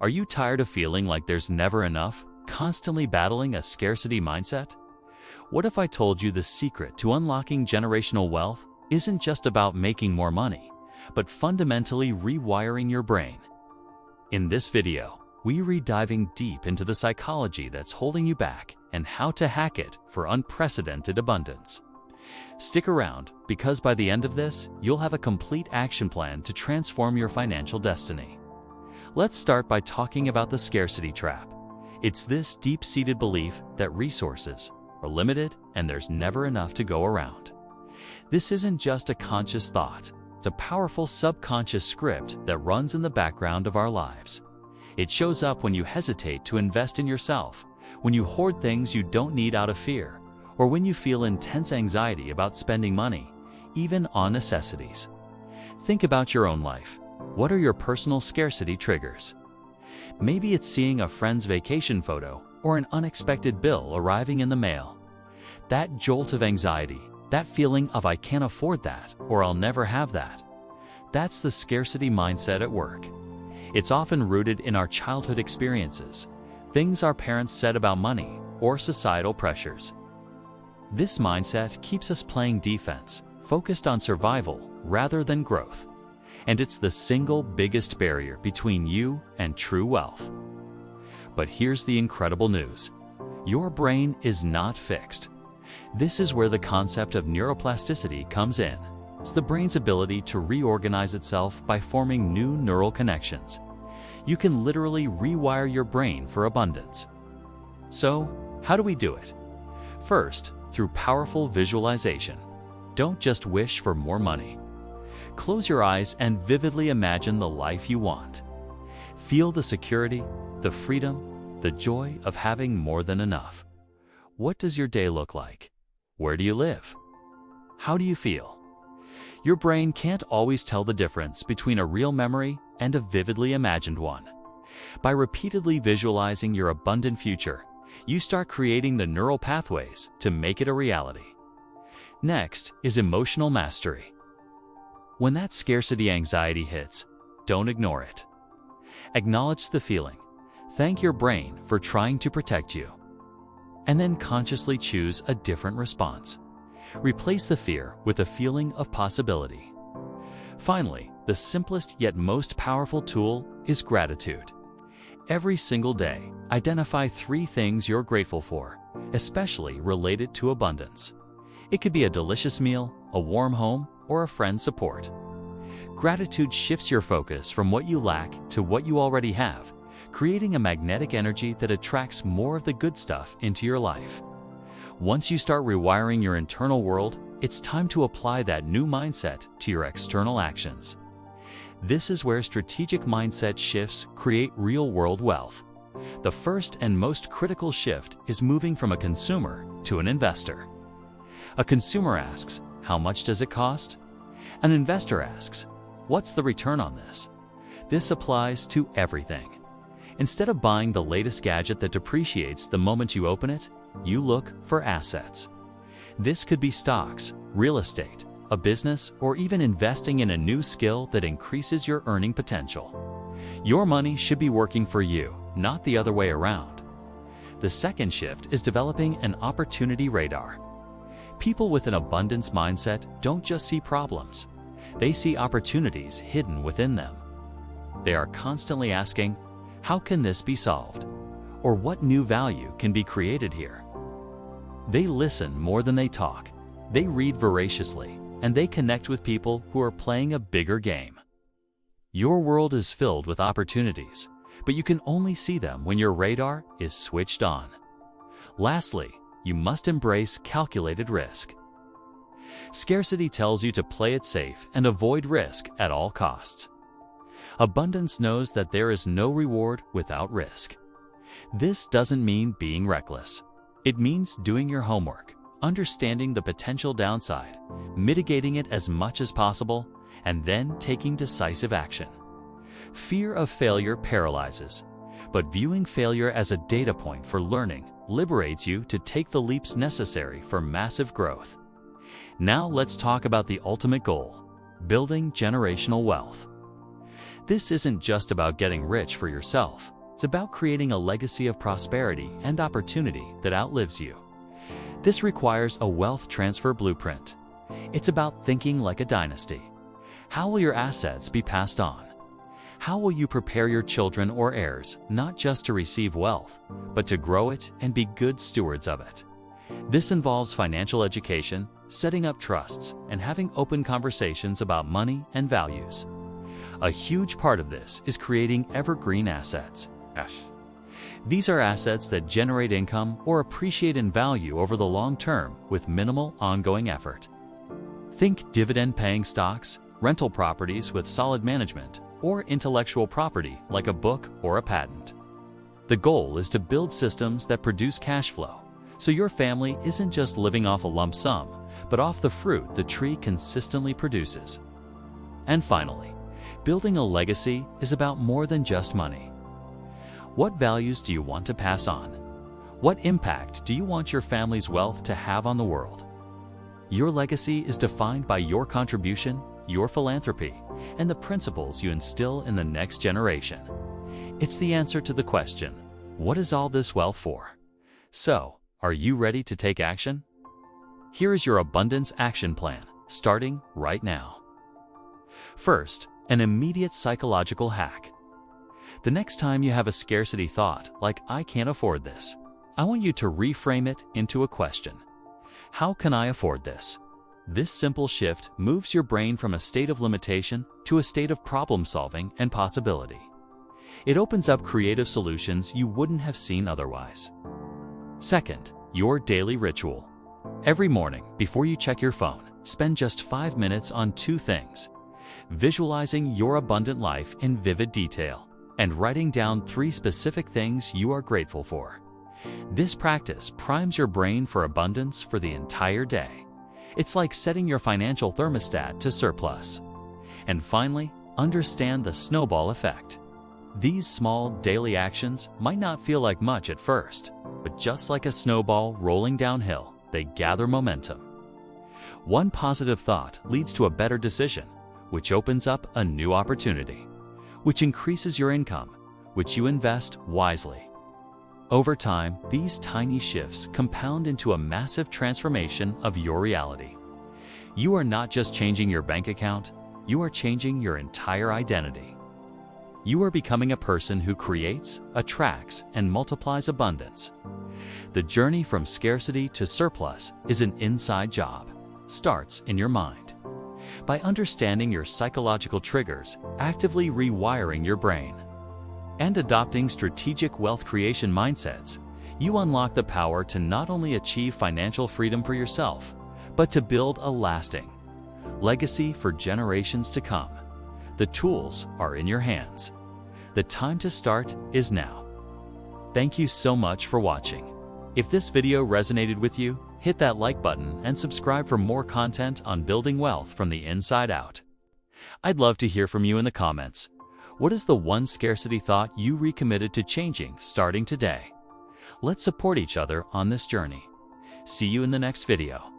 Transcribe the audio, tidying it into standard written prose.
Are you tired of feeling like there's never enough, constantly battling a scarcity mindset? What if I told you the secret to unlocking generational wealth isn't just about making more money, but fundamentally rewiring your brain? In this video, we're diving deep into the psychology that's holding you back and how to hack it for unprecedented abundance. Stick around, because by the end of this, you'll have a complete action plan to transform your financial destiny. Let's start by talking about the scarcity trap. It's this deep-seated belief that resources are limited and there's never enough to go around. This isn't just a conscious thought. It's a powerful subconscious script that runs in the background of our lives. It shows up when you hesitate to invest in yourself, when you hoard things you don't need out of fear, or when you feel intense anxiety about spending money, even on necessities. Think about your own life. What are your personal scarcity triggers? Maybe it's seeing a friend's vacation photo or an unexpected bill arriving in the mail. That jolt of anxiety, that feeling of I can't afford that or I'll never have that. That's the scarcity mindset at work. It's often rooted in our childhood experiences, things our parents said about money, or societal pressures. This mindset keeps us playing defense, focused on survival rather than growth. And it's the single biggest barrier between you and true wealth. But here's the incredible news. Your brain is not fixed. This is where the concept of neuroplasticity comes in. It's the brain's ability to reorganize itself by forming new neural connections. You can literally rewire your brain for abundance. So, how do we do it? First, through powerful visualization. Don't just wish for more money. Close your eyes and vividly imagine the life you want. Feel the security, the freedom, the joy of having more than enough. What does your day look like? Where do you live? How do you feel? Your brain can't always tell the difference between a real memory and a vividly imagined one. By repeatedly visualizing your abundant future, you start creating the neural pathways to make it a reality. Next is emotional mastery. When that scarcity anxiety hits, don't ignore it. Acknowledge the feeling. Thank your brain for trying to protect you. And then consciously choose a different response. Replace the fear with a feeling of possibility. Finally, the simplest yet most powerful tool is gratitude. Every single day, identify 3 things you're grateful for, especially related to abundance. It could be a delicious meal, a warm home, or a friend's support. Gratitude shifts your focus from what you lack to what you already have, creating a magnetic energy that attracts more of the good stuff into your life. Once you start rewiring your internal world, it's time to apply that new mindset to your external actions. This is where strategic mindset shifts create real-world wealth. The first and most critical shift is moving from a consumer to an investor. A consumer asks, how much does it cost? An investor asks, what's the return on this? This applies to everything. Instead of buying the latest gadget that depreciates the moment you open it, you look for assets. This could be stocks, real estate, a business, or even investing in a new skill that increases your earning potential. Your money should be working for you, not the other way around. The second shift is developing an opportunity radar. People with an abundance mindset don't just see problems. They see opportunities hidden within them. They are constantly asking, how can this be solved? Or what new value can be created here? They listen more than they talk. They read voraciously, and they connect with people who are playing a bigger game. Your world is filled with opportunities, but you can only see them when your radar is switched on. Lastly, you must embrace calculated risk. Scarcity tells you to play it safe and avoid risk at all costs. Abundance knows that there is no reward without risk. This doesn't mean being reckless. It means doing your homework, understanding the potential downside, mitigating it as much as possible, and then taking decisive action. Fear of failure paralyzes, but viewing failure as a data point for learning liberates you to take the leaps necessary for massive growth. Now let's talk about the ultimate goal, building generational wealth. This isn't just about getting rich for yourself. It's about creating a legacy of prosperity and opportunity that outlives you. This requires a wealth transfer blueprint. It's about thinking like a dynasty. How will your assets be passed on? How will you prepare your children or heirs not just to receive wealth, but to grow it and be good stewards of it? This involves financial education, setting up trusts, and having open conversations about money and values. A huge part of this is creating evergreen assets. These are assets that generate income or appreciate in value over the long term with minimal ongoing effort. Think dividend-paying stocks, rental properties with solid management, or intellectual property like a book or a patent. The goal is to build systems that produce cash flow, so your family isn't just living off a lump sum, but off the fruit the tree consistently produces. And finally, building a legacy is about more than just money. What values do you want to pass on? What impact do you want your family's wealth to have on the world? Your legacy is defined by your contribution, your philanthropy, and the principles you instill in the next generation. It's the answer to the question, what is all this wealth for? So, are you ready to take action? Here is your abundance action plan, starting right now. First, an immediate psychological hack. The next time you have a scarcity thought, like I can't afford this, I want you to reframe it into a question. How can I afford this? This simple shift moves your brain from a state of limitation to a state of problem solving and possibility. It opens up creative solutions you wouldn't have seen otherwise. Second, your daily ritual. Every morning, before you check your phone, spend just 5 minutes on 2 things: visualizing your abundant life in vivid detail, and writing down 3 specific things you are grateful for. This practice primes your brain for abundance for the entire day. It's like setting your financial thermostat to surplus. And finally, understand the snowball effect. These small daily actions might not feel like much at first, but just like a snowball rolling downhill, they gather momentum. One positive thought leads to a better decision, which opens up a new opportunity, which increases your income, which you invest wisely. Over time, these tiny shifts compound into a massive transformation of your reality. You are not just changing your bank account, you are changing your entire identity. You are becoming a person who creates, attracts, and multiplies abundance. The journey from scarcity to surplus is an inside job. Starts in your mind. By understanding your psychological triggers, actively rewiring your brain, and adopting strategic wealth creation mindsets, you unlock the power to not only achieve financial freedom for yourself, but to build a lasting legacy for generations to come. The tools are in your hands. The time to start is now. Thank you so much for watching. If this video resonated with you, hit that like button and subscribe for more content on building wealth from the inside out. I'd love to hear from you in the comments. What is the one scarcity thought you recommitted to changing starting today? Let's support each other on this journey. See you in the next video.